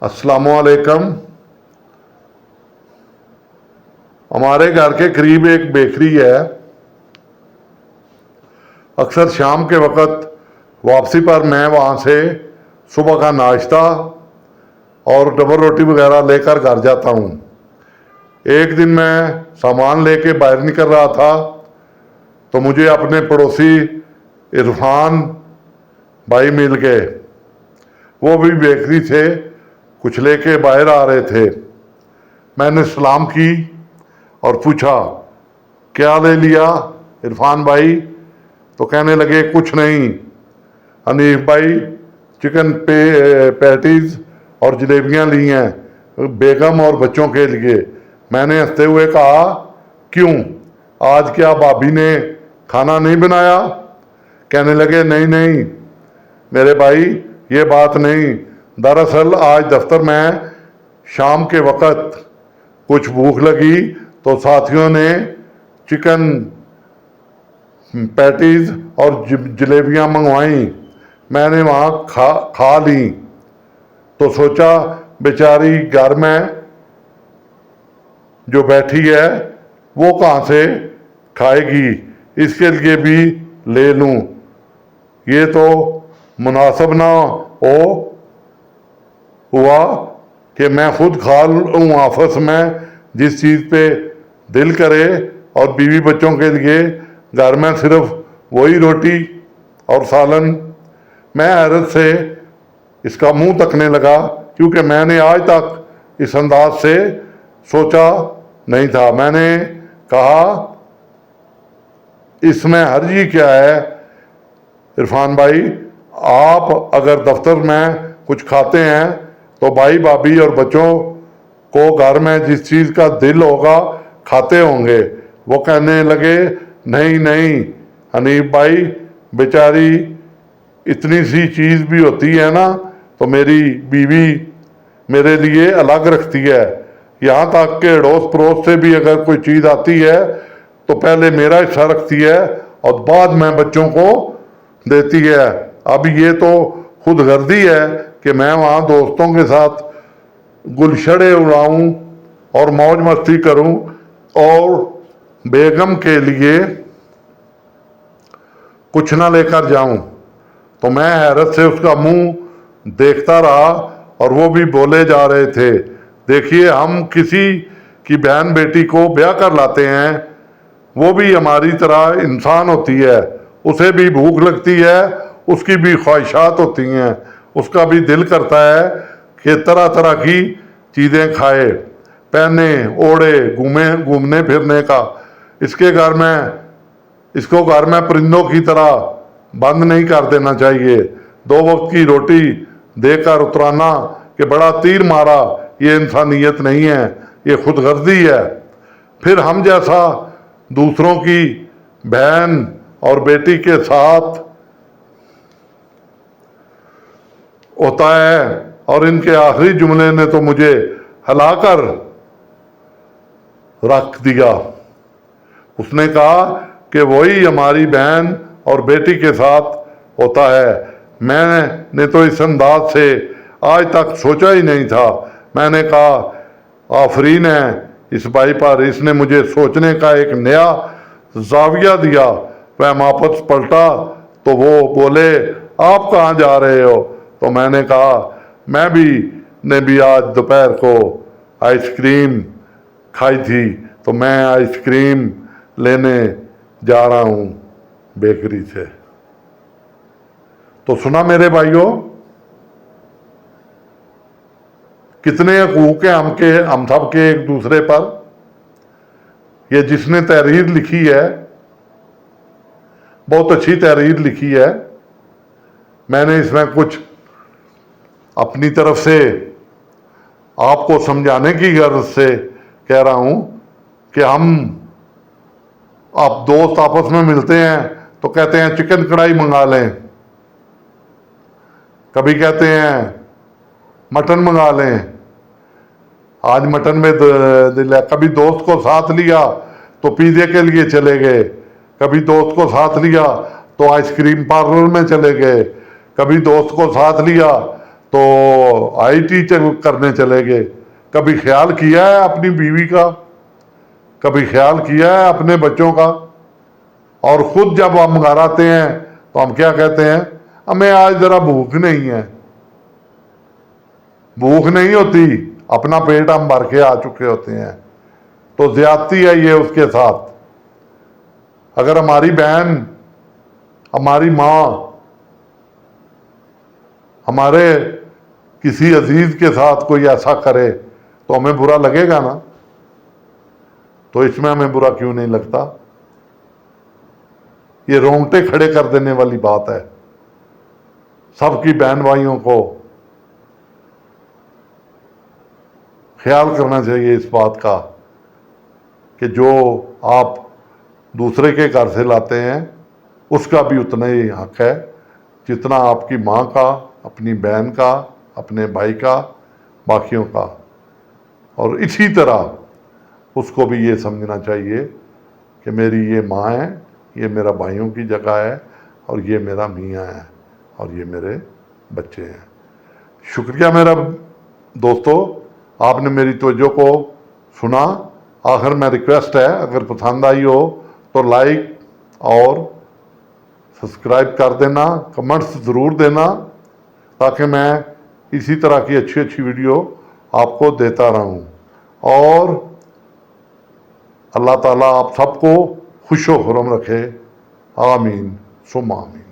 السلام علیکم۔ ہمارے گھر کے قریب ایک بیکری ہے۔ اکثر شام کے وقت واپسی پر میں وہاں سے صبح کا ناشتہ اور ڈبل روٹی وغیرہ لے کر گھر جاتا ہوں۔ ایک دن میں سامان لے کے باہر نکل رہا تھا تو مجھے اپنے پڑوسی عرفان بھائی مل گئے۔ وہ بھی بیکری سے کچھ لے کے باہر آ رہے تھے۔ میں نے سلام کی اور پوچھا کیا لے لیا عرفان بھائی؟ تو کہنے لگے کچھ نہیں حنیف بھائی، چکن پیٹیز اور جلیبیاں لی ہیں بیگم اور بچوں کے لیے۔ میں نے ہنستے ہوئے کہا کیوں، آج کیا بھابھی نے کھانا نہیں بنایا؟ کہنے لگے نہیں میرے بھائی، یہ بات نہیں، دراصل آج دفتر میں شام کے وقت کچھ بھوک لگی تو ساتھیوں نے چکن پیٹیز اور جلیبیاں منگوائیں، میں نے وہاں کھا لیں تو سوچا بیچاری گھر میں جو بیٹھی ہے وہ کہاں سے کھائے گی، اس کے لیے بھی لے لوں، یہ تو مناسب نہ ہوا کہ میں خود کھا لوں آفس میں جس چیز پہ دل کرے، اور بیوی بچوں کے لیے گھر میں صرف وہی روٹی اور سالن۔ میں حیرت سے اس کا منہ تکنے لگا کیونکہ میں نے آج تک اس انداز سے سوچا نہیں تھا۔ میں نے کہا اس میں حرج کیا ہے عرفان بھائی، آپ اگر دفتر میں کچھ کھاتے ہیں تو بھائی بھابھی اور بچوں کو گھر میں جس چیز کا دل ہوگا کھاتے ہوں گے۔ وہ کہنے لگے نہیں حنیف بھائی، بیچاری اتنی سی چیز بھی ہوتی ہے نا تو میری بیوی میرے لیے الگ رکھتی ہے، یہاں تک کہ اڑوس پڑوس سے بھی اگر کوئی چیز آتی ہے تو پہلے میرا حصہ رکھتی ہے اور بعد میں بچوں کو دیتی ہے۔ اب یہ تو خود غرضی ہے کہ میں وہاں دوستوں کے ساتھ گلچھڑے اڑاؤں اور موج مستی کروں اور بیگم کے لیے کچھ نہ لے کر جاؤں۔ تو میں حیرت سے اس کا منہ دیکھتا رہا اور وہ بھی بولے جا رہے تھے دیکھیے، ہم کسی کی بہن بیٹی کو بیاہ کر لاتے ہیں، وہ بھی ہماری طرح انسان ہوتی ہے، اسے بھی بھوک لگتی ہے، اس کی بھی خواہشات ہوتی ہیں، اس کا بھی دل کرتا ہے کہ طرح طرح کی چیزیں کھائے، پہنے اوڑھے، گھومنے پھرنے کا۔ اس کو گھر میں پرندوں کی طرح بند نہیں کر دینا چاہیے، 2 وقت کی روٹی دے کر اترانا کہ بڑا تیر مارا، یہ انسانیت نہیں ہے، یہ خود غرضی ہے۔ پھر ہم جیسا دوسروں کی بہن اور بیٹی کے ساتھ ہوتا ہے۔ اور ان کے آخری جملے نے تو مجھے ہلا کر رکھ دیا۔ اس نے کہا کہ وہی ہماری بہن اور بیٹی کے ساتھ ہوتا ہے۔ میں نے تو اس انداز سے آج تک سوچا ہی نہیں تھا۔ میں نے کہا آفرین ہے اس بھائی پر، اس نے مجھے سوچنے کا ایک نیا زاویہ دیا۔ میں واپس پلٹا تو وہ بولے آپ کہاں جا رہے ہو؟ تو میں نے کہا میں بھی آج دوپہر کو آئس کریم کھائی تھی تو میں آئس کریم لینے جا رہا ہوں بیکری سے۔ تو سنا میرے بھائیوں، کتنے حقوق ہیں ہم سب کے ایک دوسرے پر۔ یہ جس نے تحریر لکھی ہے بہت اچھی تحریر لکھی ہے۔ میں نے اس میں کچھ اپنی طرف سے آپ کو سمجھانے کی غرض سے کہہ رہا ہوں کہ آپ دوست آپس میں ملتے ہیں تو کہتے ہیں چکن کڑھائی منگا لیں، کبھی کہتے ہیں مٹن منگا لیں، آج مٹن میں دل ہے، کبھی دوست کو ساتھ لیا تو پیزے کے لیے چلے گئے، کبھی دوست کو ساتھ لیا تو آئس کریم پارلر میں چلے گئے، کبھی دوست کو ساتھ لیا تو IT کرنے چلے گئے، کبھی خیال کیا ہے اپنی بیوی کا، کبھی خیال کیا ہے اپنے بچوں کا؟ اور خود جب ہم گھر آتے ہیں تو ہم کیا کہتے ہیں؟ ہمیں آج ذرا بھوک نہیں ہے۔ بھوک نہیں ہوتی، اپنا پیٹ ہم بھر کے آ چکے ہوتے ہیں۔ تو زیادتی ہے یہ اس کے ساتھ۔ اگر ہماری بہن، ہماری ماں ہمارے کسی عزیز کے ساتھ کوئی ایسا کرے تو ہمیں برا لگے گا نا؟ تو اس میں ہمیں برا کیوں نہیں لگتا؟ یہ رونگٹے کھڑے کر دینے والی بات ہے۔ سب کی بہن بھائیوں کو خیال کرنا چاہیے اس بات کا کہ جو آپ دوسرے کے گھر سے لاتے ہیں اس کا بھی اتنا ہی حق ہے جتنا آپ کی ماں کا، اپنی بہن کا، اپنے بھائی کا، باقیوں کا۔ اور اسی طرح اس کو بھی یہ سمجھنا چاہیے کہ میری یہ ماں ہے، یہ میرا بھائیوں کی جگہ ہے، اور یہ میرا میاں ہے، اور یہ میرے بچے ہیں۔ شکریہ میرا دوستو، آپ نے میری توجہ کو سنا۔ آخر میں ریکویسٹ ہے، اگر پسند آئی ہو تو لائک اور سبسکرائب کر دینا، کمنٹس ضرور دینا تاکہ میں اسی طرح کی اچھی اچھی ویڈیو آپ کو دیتا رہوں۔ اور اللہ تعالیٰ آپ سب کو خوش و خرم رکھے، آمین ثم آمین۔